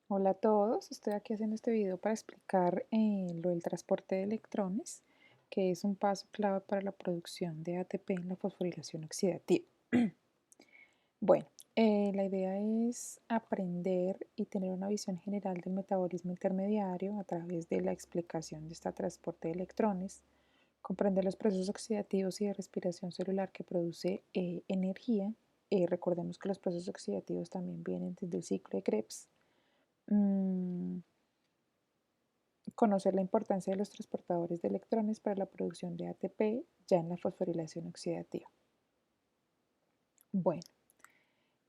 Hola a todos, estoy aquí haciendo este video para explicar lo del transporte de electrones, que es un paso clave para la producción de ATP en la fosforilación oxidativa. Bueno, la idea es aprender y tener una visión general del metabolismo intermediario a través de la explicación de este transporte de electrones, comprender los procesos oxidativos y de respiración celular que produce energía. Recordemos que los procesos oxidativos también vienen desde el ciclo de Krebs. Mm, Conocer la importancia de los transportadores de electrones para la producción de ATP ya en la fosforilación oxidativa. Bueno,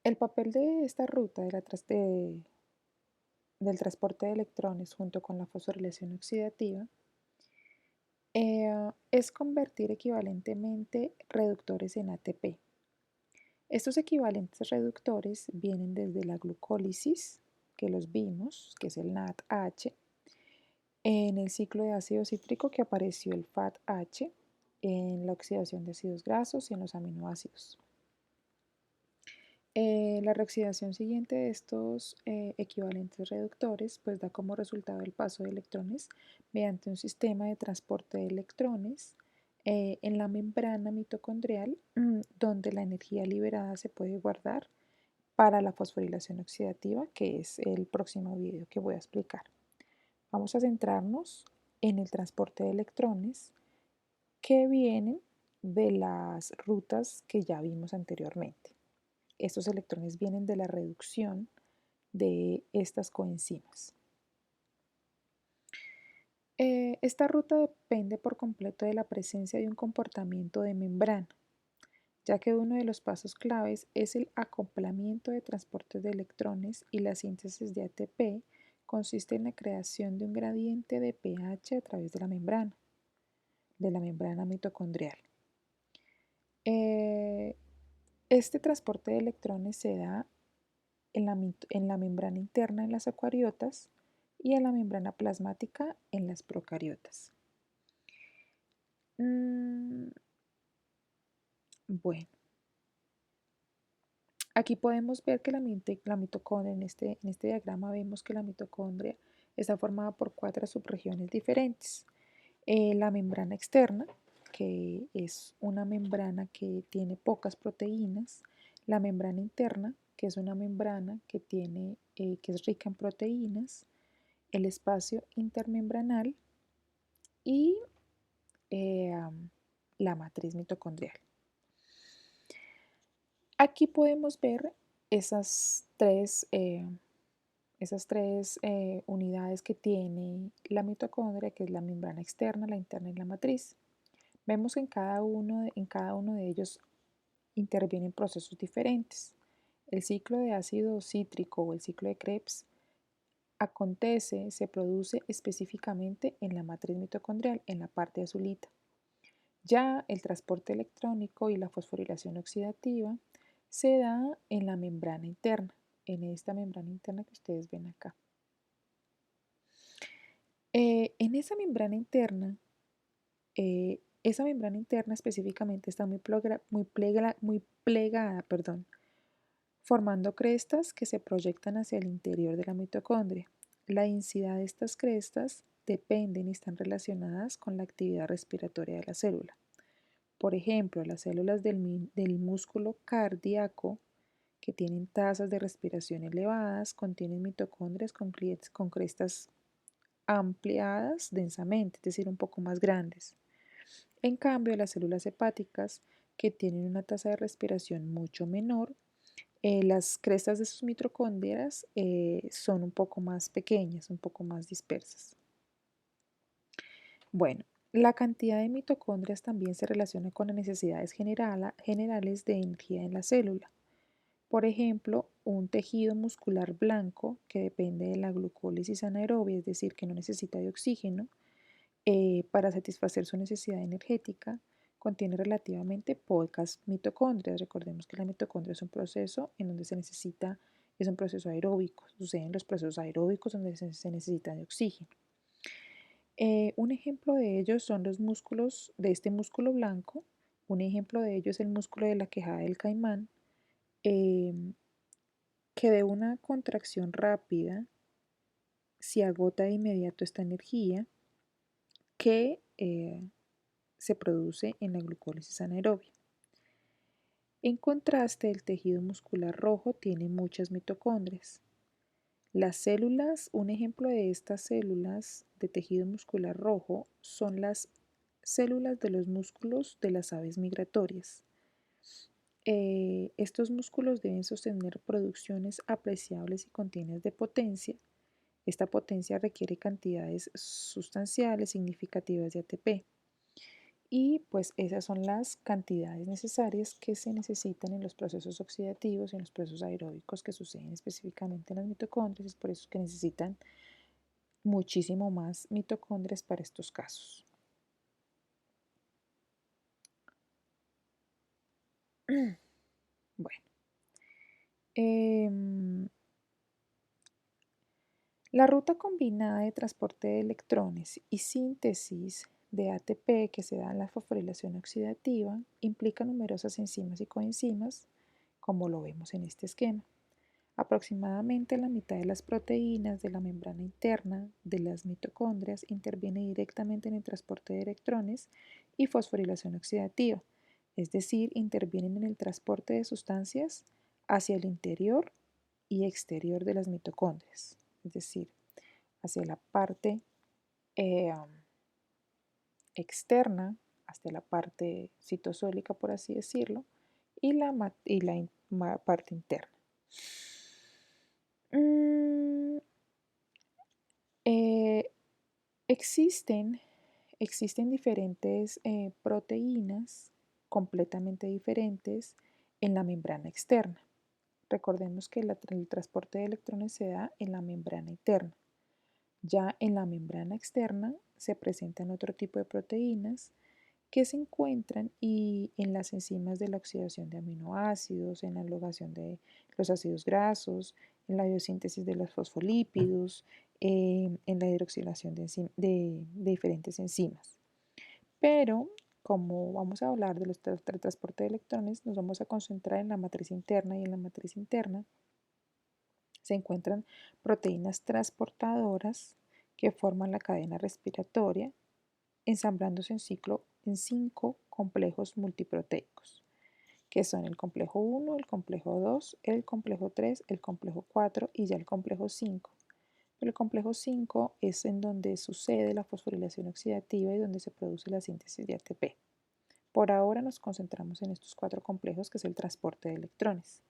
el papel de esta ruta del transporte de electrones junto con la fosforilación oxidativa es convertir equivalentemente reductores en ATP. Estos equivalentes reductores vienen desde la glucólisis, que los vimos, que es el NADH, en el ciclo de ácido cítrico que apareció el FADH, en la oxidación de ácidos grasos y en los aminoácidos. La reoxidación siguiente de estos equivalentes reductores pues da como resultado el paso de electrones mediante un sistema de transporte de electrones en la membrana mitocondrial donde la energía liberada se puede guardar para la fosforilación oxidativa, que es el próximo video que voy a explicar. Vamos a centrarnos en el transporte de electrones que vienen de las rutas que ya vimos anteriormente. Estos electrones vienen de la reducción de estas coenzimas. Esta ruta depende por completo de la presencia de un comportamiento de membrana, ya que uno de los pasos claves es el acoplamiento de transporte de electrones y la síntesis de ATP consiste en la creación de un gradiente de pH a través de la membrana mitocondrial. Este transporte de electrones se da en la membrana interna en las eucariotas y en la membrana plasmática en las procariotas. Bueno, aquí podemos ver que la mitocondria, en este diagrama vemos que la mitocondria está formada por 4 subregiones diferentes. La membrana externa, que es una membrana que tiene pocas proteínas, la membrana interna, que es una membrana que es rica en proteínas, el espacio intermembranal y eh, la matriz mitocondrial. Aquí podemos ver esas tres unidades que tiene la mitocondria, que es la membrana externa, la interna y la matriz. Vemos que en cada uno de ellos intervienen procesos diferentes. El ciclo de ácido cítrico o el ciclo de Krebs se produce específicamente en la matriz mitocondrial, en la parte azulita. Ya el transporte electrónico y la fosforilación oxidativa se da en la membrana interna, en esta membrana interna que ustedes ven acá. En esa membrana interna específicamente está muy plegada, perdón, formando crestas que se proyectan hacia el interior de la mitocondria. La densidad de estas crestas dependen y están relacionadas con la actividad respiratoria de la célula. Por ejemplo, las células del músculo cardíaco que tienen tasas de respiración elevadas contienen mitocondrias con crestas ampliadas densamente, es decir, un poco más grandes. En cambio, las células hepáticas, que tienen una tasa de respiración mucho menor, las crestas de sus mitocondrias son un poco más pequeñas, un poco más dispersas. Bueno, la cantidad de mitocondrias también se relaciona con las necesidades generales de energía en la célula. Por ejemplo, un tejido muscular blanco que depende de la glucólisis anaerobia, es decir, que no necesita de oxígeno, para satisfacer su necesidad energética, contiene relativamente pocas mitocondrias. Recordemos que la mitocondria es un proceso en donde es un proceso aeróbico, suceden los procesos aeróbicos donde se necesita de oxígeno. Un ejemplo de ellos son los músculos de este músculo blanco. Un ejemplo de ello es el músculo de la quejada del caimán, que de una contracción rápida si agota de inmediato esta energía que se produce en la glucólisis anaerobia. En contraste, el tejido muscular rojo tiene muchas mitocondrias. Las células, un ejemplo de estas células de tejido muscular rojo son las células de los músculos de las aves migratorias. Estos músculos deben sostener producciones apreciables y continuas de potencia. Esta potencia requiere cantidades sustanciales significativas de ATP. Y pues esas son las cantidades necesarias que se necesitan en los procesos oxidativos y en los procesos aeróbicos que suceden específicamente en las mitocondrias. Es por eso que necesitan muchísimo más mitocondrias para estos casos. Bueno, la ruta combinada de transporte de electrones y síntesis de ATP que se da en la fosforilación oxidativa implica numerosas enzimas y coenzimas, como lo vemos en este esquema. Aproximadamente la mitad de las proteínas de la membrana interna de las mitocondrias interviene directamente en el transporte de electrones y fosforilación oxidativa, es decir, intervienen en el transporte de sustancias hacia el interior y exterior de las mitocondrias, es decir, hacia la parte externa, hacia la parte citosólica, por así decirlo, y la parte interna. Existen diferentes proteínas completamente diferentes en la membrana externa. Recordemos que el transporte de electrones se da en la membrana interna. Ya en la membrana externa se presentan otro tipo de proteínas que se encuentran en las enzimas de la oxidación de aminoácidos, en la elongación de los ácidos grasos, en la biosíntesis de los fosfolípidos, en la hidroxilación de diferentes enzimas. Pero como vamos a hablar del transporte de electrones, nos vamos a concentrar en la matriz interna, y en la matriz interna se encuentran proteínas transportadoras que forman la cadena respiratoria, ensamblándose en 5 complejos multiproteicos, que son el complejo 1, el complejo 2, el complejo 3, el complejo 4 y ya el complejo 5. El complejo 5 es en donde sucede la fosforilación oxidativa y donde se produce la síntesis de ATP. Por ahora nos concentramos en estos 4 complejos, que es el transporte de electrones.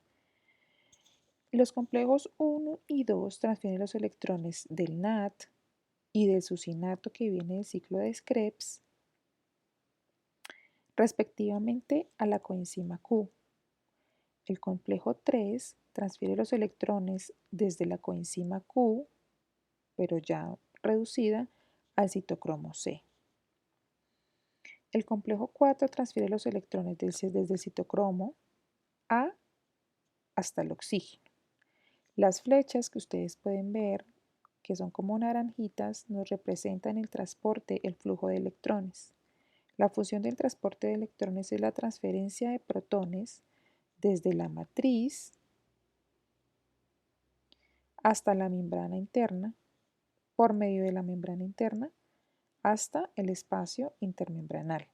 Los complejos 1 y 2 transfieren los electrones del NAT y del sucinato que viene del ciclo de Krebs respectivamente a la coenzima Q. El complejo 3 transfiere los electrones desde la coenzima Q, pero ya reducida, al citocromo C. El complejo 4 transfiere los electrones desde el citocromo A hasta el oxígeno. Las flechas que ustedes pueden ver, que son como naranjitas, nos representan el transporte, el flujo de electrones. La función del transporte de electrones es la transferencia de protones desde la matriz hasta la membrana interna, por medio de la membrana interna, hasta el espacio intermembranal.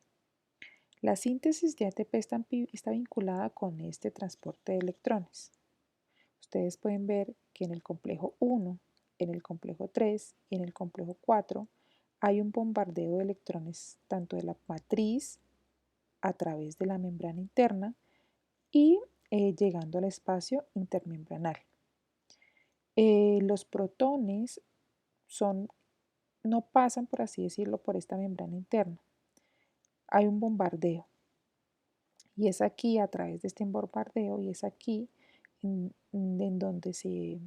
La síntesis de ATP está vinculada con este transporte de electrones. Ustedes pueden ver que en el complejo 1, en el complejo 3 y en el complejo 4 hay un bombardeo de electrones tanto de la matriz a través de la membrana interna y llegando al espacio intermembranal. Los protones no pasan, por así decirlo, por esta membrana interna. Hay un bombardeo y es aquí, a través de este bombardeo, y es aquí en donde se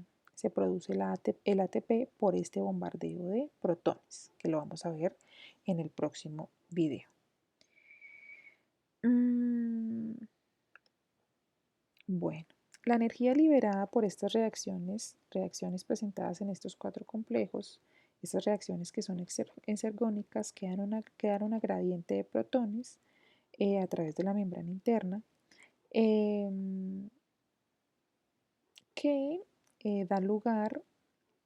produce el ATP por este bombardeo de protones, que lo vamos a ver en el próximo video. Bueno, la energía liberada por estas reacciones presentadas en estos 4 complejos, esas reacciones que son exergónicas, quedan una gradiente de protones a través de la membrana interna, que da lugar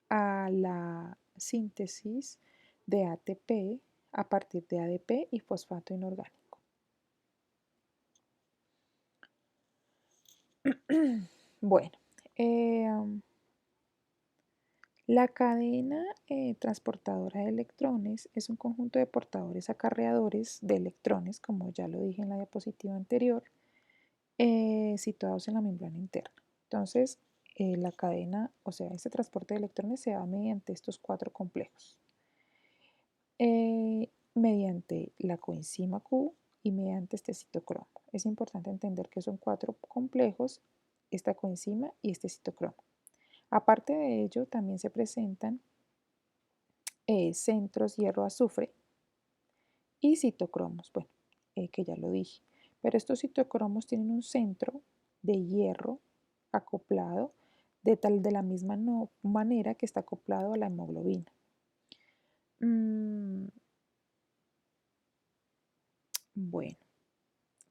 a la síntesis de ATP a partir de ADP y fosfato inorgánico. Bueno, la cadena transportadora de electrones es un conjunto de portadores acarreadores de electrones, como ya lo dije en la diapositiva anterior, situados en la membrana interna. Entonces, la cadena, o sea, este transporte de electrones se da mediante estos cuatro complejos. Mediante la coenzima Q y mediante este citocromo. Es importante entender que son cuatro complejos, esta coenzima y este citocromo. Aparte de ello, también se presentan centros hierro-azufre y citocromos, bueno, que ya lo dije. Pero estos citocromos tienen un centro de hierro acoplado de la misma manera que está acoplado a la hemoglobina. Bueno,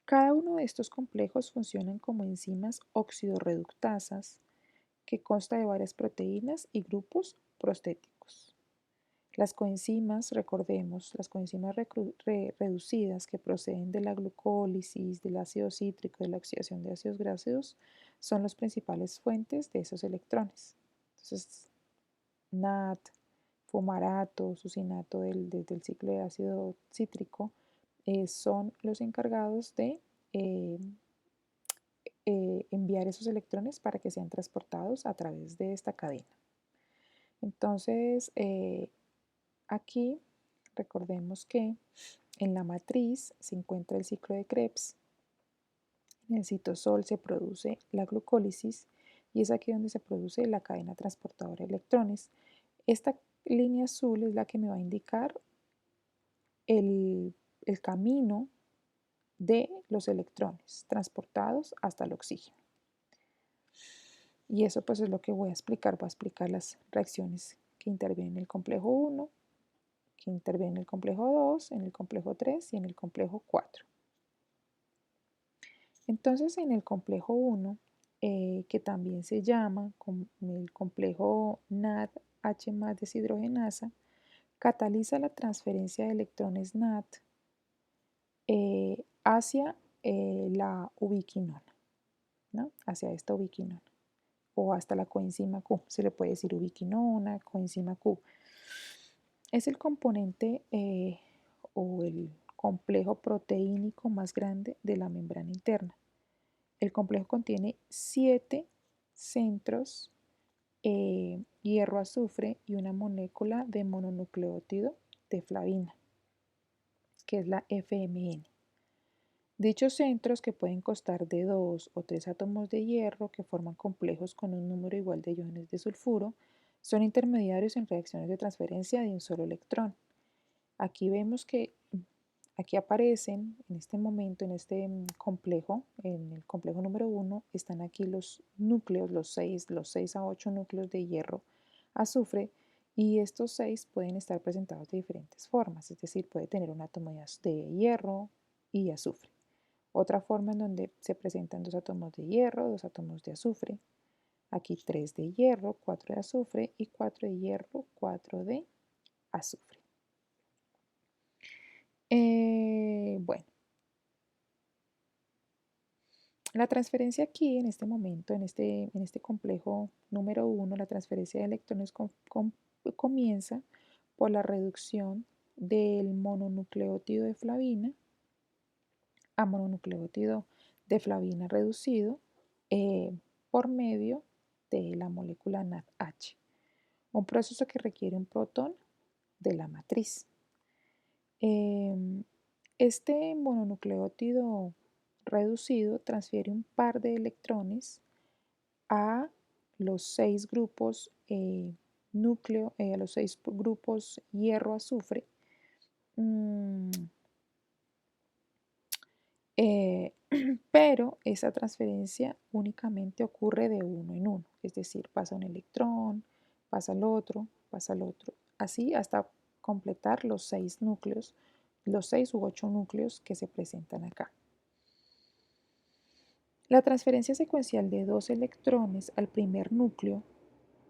cada uno de estos complejos funcionan como enzimas oxidorreductasas que consta de varias proteínas y grupos prostéticos. Las coenzimas, recordemos, las coenzimas reducidas que proceden de la glucólisis, del ácido cítrico, de la oxidación de ácidos grasos, son las principales fuentes de esos electrones. Entonces, NAT, fumarato, sucinato del ciclo de ácido cítrico, son los encargados de enviar esos electrones para que sean transportados a través de esta cadena. Entonces, aquí recordemos que en la matriz se encuentra el ciclo de Krebs. En el citosol se produce la glucólisis y es aquí donde se produce la cadena transportadora de electrones. Esta línea azul es la que me va a indicar el camino de los electrones transportados hasta el oxígeno. Y eso pues es lo que voy a explicar. Voy a explicar las reacciones que intervienen en el complejo 1, que intervienen en el complejo 2, en el complejo 3 y en el complejo 4. Entonces en el complejo 1, que también se llama el complejo NADH más deshidrogenasa, cataliza la transferencia de electrones NAD hacia la ubiquinona, ¿no? Hacia esta ubiquinona o hasta la coenzima Q. Se le puede decir ubiquinona, coenzima Q. Es el componente o el complejo proteínico más grande de la membrana interna. El complejo contiene 7 centros hierro-azufre y una molécula de mononucleótido de flavina, que es la FMN. Dichos centros, que pueden constar de 2 o 3 átomos de hierro que forman complejos con un número igual de iones de sulfuro, son intermediarios en reacciones de transferencia de un solo electrón. Aquí vemos que aquí aparecen en este momento, en este complejo, en el complejo número 1, están aquí los núcleos, los 6 a 8 núcleos de hierro azufre, y estos 6 pueden estar presentados de diferentes formas, es decir, puede tener un átomo de hierro y azufre. Otra forma en donde se presentan 2 átomos de hierro, 2 átomos de azufre, aquí 3 de hierro, 4 de azufre y 4 de hierro, 4 de azufre. Bueno, la transferencia aquí, en este momento, en este complejo número 1, la transferencia de electrones comienza por la reducción del mononucleótido de flavina a mononucleótido de flavina reducido por medio de la molécula NADH, un proceso que requiere un protón de la matriz. Este mononucleótido reducido transfiere un par de electrones a los 6 grupos a los 6 grupos hierro-azufre, pero esa transferencia únicamente ocurre de uno en uno, es decir, pasa un electrón, pasa al otro, así hasta completar los 6 núcleos, los 6 u 8 núcleos que se presentan acá. La transferencia secuencial de 2 electrones al primer núcleo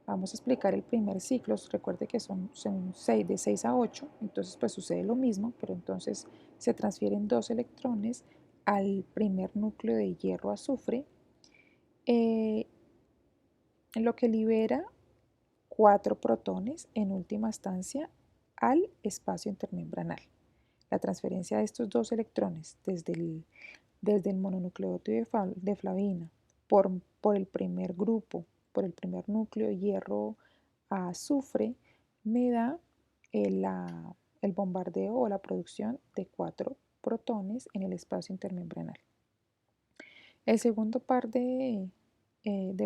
Vamos a explicar el primer ciclo. Recuerde que son 6, de 6 a 8, entonces pues sucede lo mismo, pero entonces se transfieren 2 electrones al primer núcleo de hierro-azufre, lo que libera 4 protones en última instancia al espacio intermembranal. La transferencia de estos 2 electrones desde el mononucleótido de flavina por el primer grupo, por el primer núcleo hierro a azufre, me da el bombardeo o la producción de 4 protones en el espacio intermembranal. El segundo par de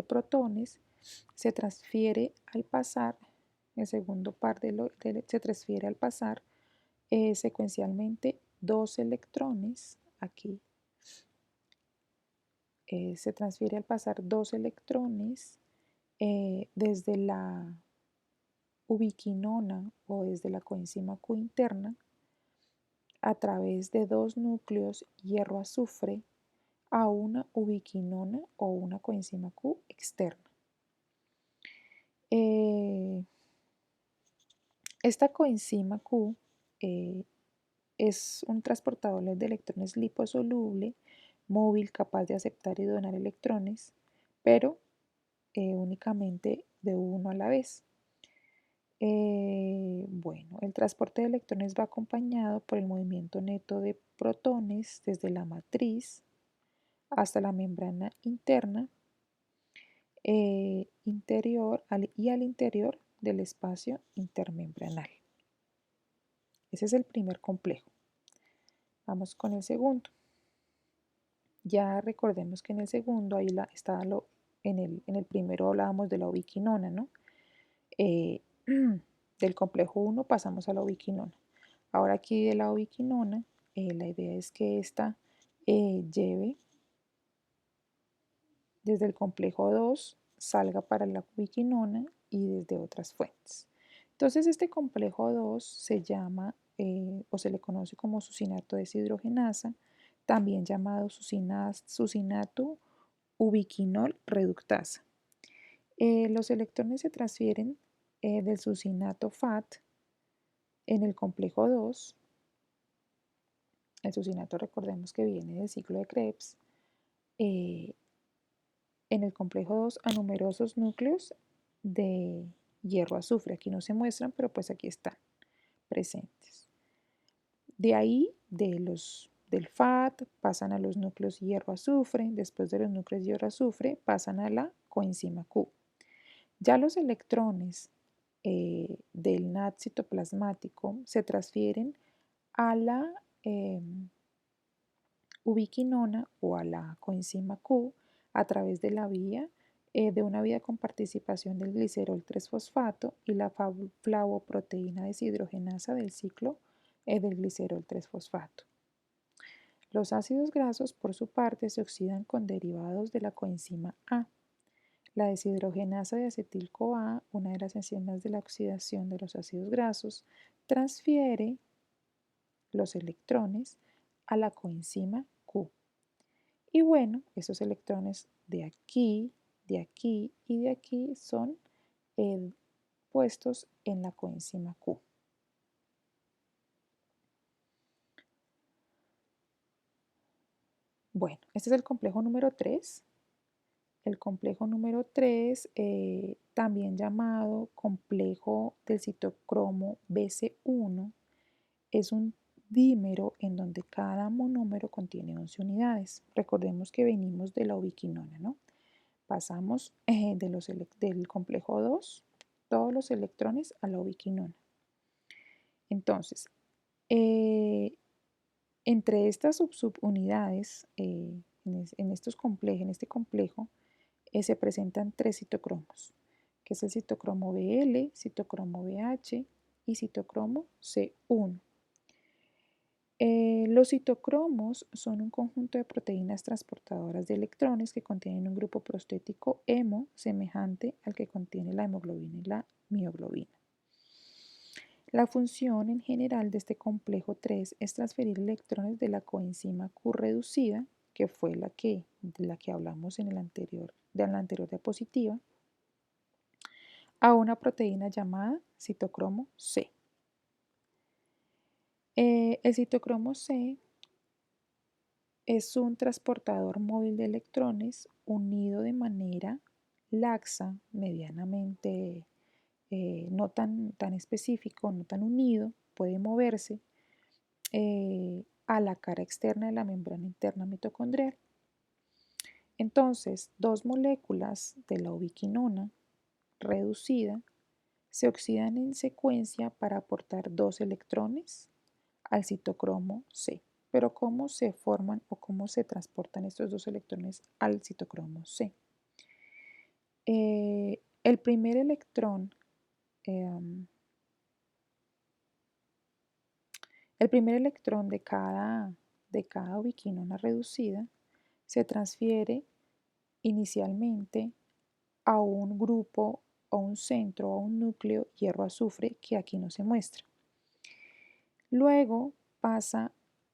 protones se transfiere al pasar, el segundo par se transfiere al pasar secuencialmente 2 electrones aquí. Se transfiere al pasar 2 electrones desde la ubiquinona o desde la coenzima Q interna a través de 2 núcleos hierro-azufre a una ubiquinona o una coenzima Q externa. Esta coenzima Q es un transportador de electrones liposoluble, móvil, capaz de aceptar y donar electrones, pero únicamente de uno a la vez. Bueno, el transporte de electrones va acompañado por el movimiento neto de protones desde la matriz hasta la membrana interna interior y al interior del espacio intermembranal. Ese es el primer complejo. Vamos con el segundo. Ya recordemos que en el segundo, ahí estaba en el primero hablábamos de la ubiquinona, ¿no? Del complejo 1 pasamos a la ubiquinona. Ahora aquí de la ubiquinona, la idea es que esta lleve desde el complejo 2, salga para la ubiquinona y desde otras fuentes. Entonces este complejo 2 se llama o se le conoce como sucinato deshidrogenasa, también llamado sucinato ubiquinol reductasa. Los electrones se transfieren del sucinato FAT en el complejo 2. El sucinato, recordemos que viene del ciclo de Krebs. En el complejo 2 a numerosos núcleos de hierro-azufre. Aquí no se muestran, pero pues aquí están presentes. De ahí, del FAT, pasan a los núcleos hierro-azufre. Después de los núcleos hierro-azufre, pasan a la coenzima Q. Ya los electrones del NAT citoplasmático se transfieren a la ubiquinona o a la coenzima Q a través de la vía de una vía con participación del glicerol 3-fosfato y la flavoproteína deshidrogenasa del ciclo del glicerol 3-fosfato. Los ácidos grasos, por su parte, se oxidan con derivados de la coenzima A. La deshidrogenasa de acetil-CoA, una de las enzimas de la oxidación de los ácidos grasos, transfiere los electrones a la coenzima Q. Y bueno, esos electrones de aquí y de aquí son puestos en la coenzima Q. Bueno, este es el complejo número 3. El complejo número 3, también llamado complejo del citocromo BC1, es un dímero en donde cada monómero contiene 11 unidades. Recordemos que venimos de la ubiquinona, ¿no? Pasamos del complejo 2, todos los electrones a la ubiquinona. Entonces, entre estas subunidades, en este complejo, se presentan 3 citocromos, que es el citocromo Bl, citocromo Bh y citocromo C1. Los citocromos son un conjunto de proteínas transportadoras de electrones que contienen un grupo prostético hemo semejante al que contiene la hemoglobina y la mioglobina. La función en general de este complejo 3 es transferir electrones de la coenzima Q reducida, que fue de la que hablamos en la anterior diapositiva, a una proteína llamada citocromo C. El citocromo C es un transportador móvil de electrones unido de manera laxa, medianamente no tan específico, no tan unido, puede moverse a la cara externa de la membrana interna mitocondrial. Entonces, dos moléculas de la ubiquinona reducida se oxidan en secuencia para aportar dos electrones al citocromo C. Pero ¿cómo se forman o cómo se transportan estos dos electrones al citocromo C? El primer electrón, de cada ubiquinona reducida se transfiere inicialmente a un grupo o un centro o un núcleo hierro-azufre que aquí no se muestra. Luego pasa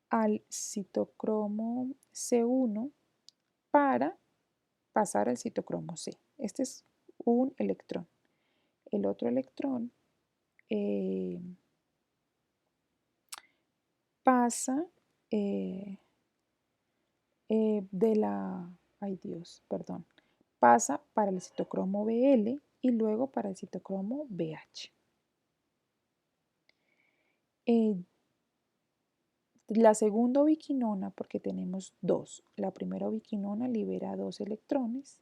al citocromo C1 para pasar al citocromo C. Este es un electrón. El otro electrón pasa de la, ay Dios, perdón, pasa para el citocromo Bl y luego para el citocromo BH. La segunda ubiquinona, porque tenemos dos, la primera ubiquinona libera dos electrones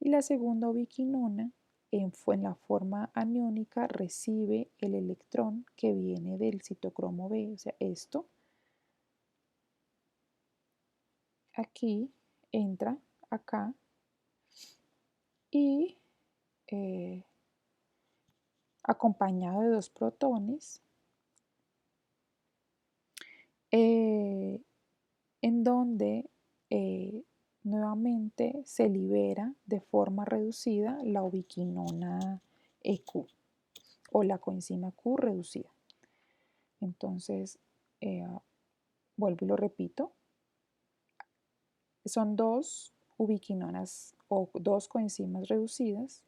y la segunda ubiquinona en la forma aniónica recibe el electrón que viene del citocromo B, o sea, esto aquí entra acá y acompañado de dos protones, en donde nuevamente se libera de forma reducida la ubiquinona EQ o la coenzima Q reducida. Entonces, vuelvo y lo repito, son dos ubiquinonas o dos coenzimas reducidas.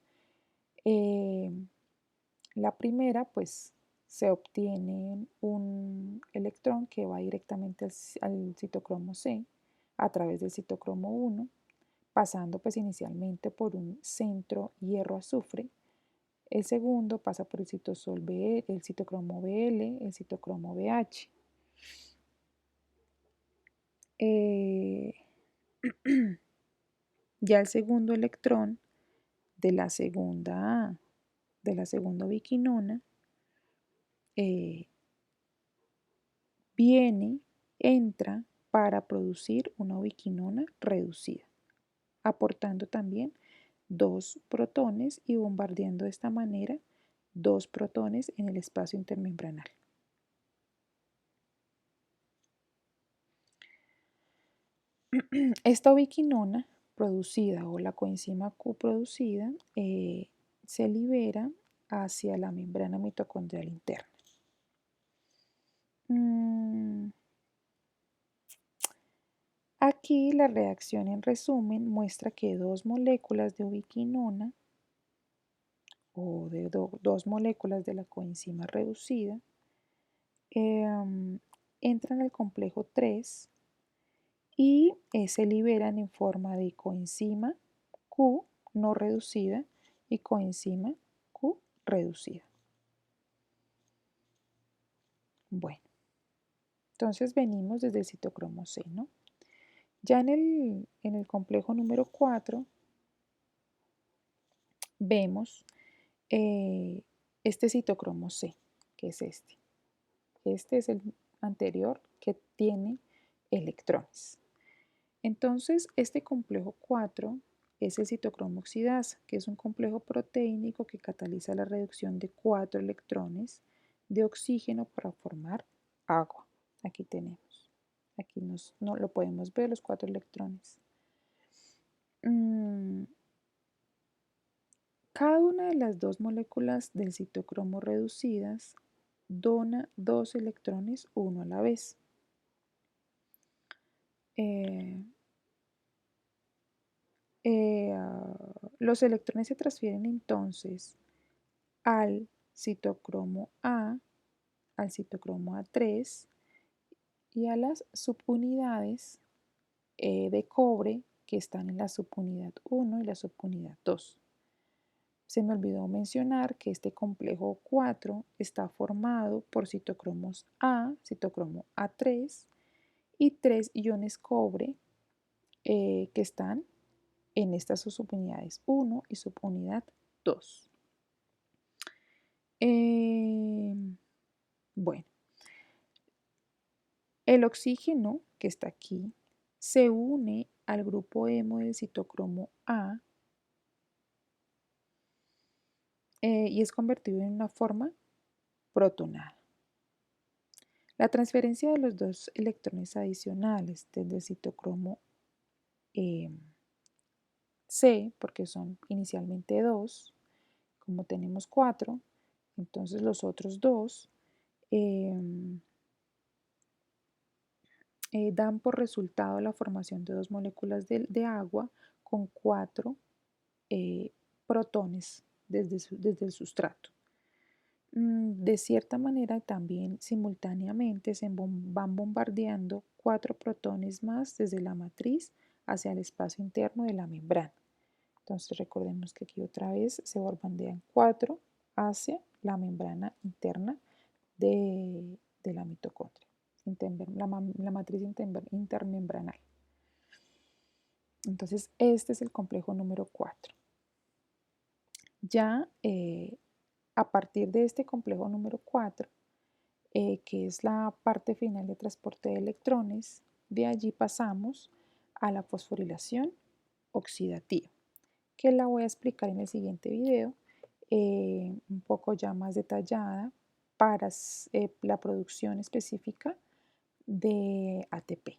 La primera, pues, se obtiene un electrón que va directamente al citocromo C a través del citocromo 1, pasando pues inicialmente por un centro hierro-azufre. El segundo pasa por el citosol B, el citocromo Bl, el citocromo BH. Ya el segundo electrón de la segunda ubiquinona entra para producir una ubiquinona reducida, aportando también dos protones y bombardeando de esta manera dos protones en el espacio intermembranal. Esta ubiquinona producida o la coenzima Q producida se libera hacia la membrana mitocondrial interna. Aquí la reacción en resumen muestra que dos moléculas de ubiquinona o de dos moléculas de la coenzima reducida entran al complejo 3 y se liberan en forma de coenzima Q no reducida y coenzima Q reducida. Bueno, entonces venimos desde el citocromo C, ¿no? Ya en el complejo número 4 vemos este citocromo C, que es este. Este es el anterior que tiene electrones. Entonces, este complejo 4 es el citocromo oxidasa, que es un complejo proteínico que cataliza la reducción de 4 electrones de oxígeno para formar agua. Aquí tenemos. Aquí no lo podemos ver, los 4 electrones. Cada una de las dos moléculas del citocromo reducidas dona dos electrones uno a la vez. Los electrones se transfieren entonces al citocromo A, al citocromo A3 y a las subunidades de cobre que están en la subunidad 1 y la subunidad 2. Se me olvidó mencionar que este complejo 4 está formado por citocromos A, citocromo A3 y 3 iones cobre que están en estas subunidades 1 y subunidad 2. Bueno, el oxígeno que está aquí se une al grupo hemo del citocromo A y es convertido en una forma protonada. La transferencia de los dos electrones adicionales desde el citocromo C, porque son inicialmente 2, como tenemos 4, entonces los otros 2 dan por resultado la formación de 2 moléculas de agua con 4 protones desde el sustrato. De cierta manera, también simultáneamente se van bombardeando 4 protones más desde la matriz hacia el espacio interno de la membrana. Entonces recordemos que aquí otra vez se bombardean 4 hacia la membrana interna de la mitocondria, la matriz intermembranal. Entonces este es el complejo número 4. Ya a partir de este complejo número 4, que es la parte final de transporte de electrones, de allí pasamos a la fosforilación oxidativa, que la voy a explicar en el siguiente video, un poco ya más detallada para la producción específica de ATP.